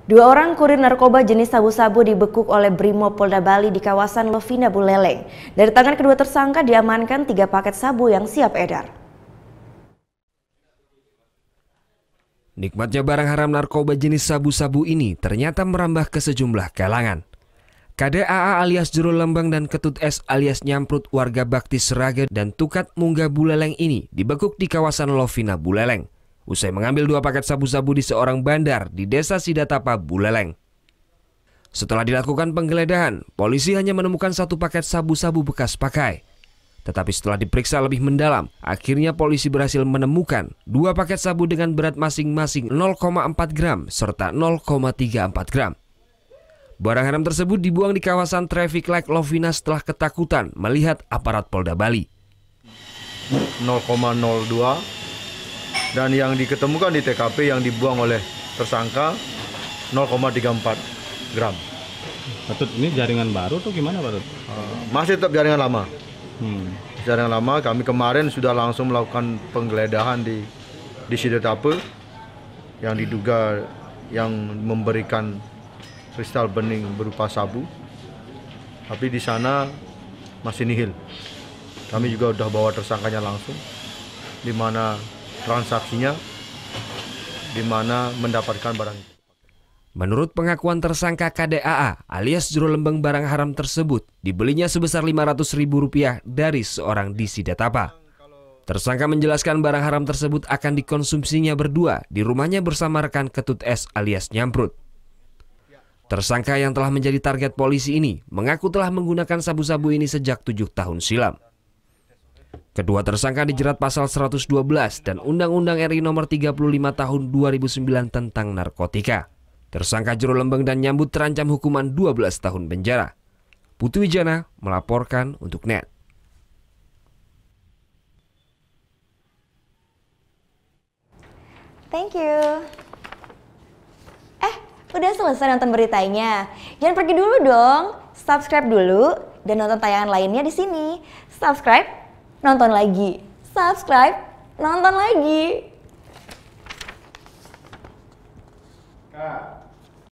Dua orang kurir narkoba jenis sabu-sabu dibekuk oleh Brimob Polda Bali di kawasan Lovina Buleleng. Dari tangan kedua tersangka diamankan 3 paket sabu yang siap edar. Nikmatnya barang haram narkoba jenis sabu-sabu ini ternyata merambah ke sejumlah kalangan. KDAA alias Jero Lembang dan Ketut S alias Nyamprut warga Bakti Seraga dan Tukat Munggah Buleleng ini dibekuk di kawasan Lovina Buleleng. Usai mengambil 2 paket sabu-sabu di seorang bandar di Desa Sidatapa, Buleleng. Setelah dilakukan penggeledahan, polisi hanya menemukan 1 paket sabu-sabu bekas pakai. Tetapi setelah diperiksa lebih mendalam, akhirnya polisi berhasil menemukan 2 paket sabu dengan berat masing-masing 0,4 gram serta 0,34 gram. Barang haram tersebut dibuang di kawasan Traffic Light Lovina setelah ketakutan melihat aparat Polda Bali. 0,02 dan yang diketemukan di TKP yang dibuang oleh tersangka 0,34 gram. Patut ini jaringan baru atau gimana, Pak? Masih tetap jaringan lama. Jaringan lama. Kami kemarin sudah langsung melakukan penggeledahan di Sidatapa yang diduga yang memberikan kristal bening berupa sabu. Tapi di sana masih nihil. Kami juga sudah bawa tersangkanya langsung, di mana transaksinya, di mana mendapatkan barang itu. Menurut pengakuan tersangka KDAA alias Jero Lembang, barang haram tersebut dibelinya sebesar Rp500.000 dari seorang di Sidatapa. Tersangka menjelaskan barang haram tersebut akan dikonsumsinya berdua di rumahnya bersama rekan Ketut S alias Nyamprut. Tersangka yang telah menjadi target polisi ini mengaku telah menggunakan sabu-sabu ini sejak 7 tahun silam. Kedua tersangka dijerat pasal 112 dan Undang-Undang RI Nomor 35 Tahun 2009 tentang narkotika. Tersangka Jero Lembang dan Nyambut terancam hukuman 12 tahun penjara. Putu Wijana melaporkan untuk NET. Thank you. Udah selesai nonton beritanya? Jangan pergi dulu dong. Subscribe dulu dan nonton tayangan lainnya di sini. Subscribe, nonton lagi. Subscribe, nonton lagi. Kak.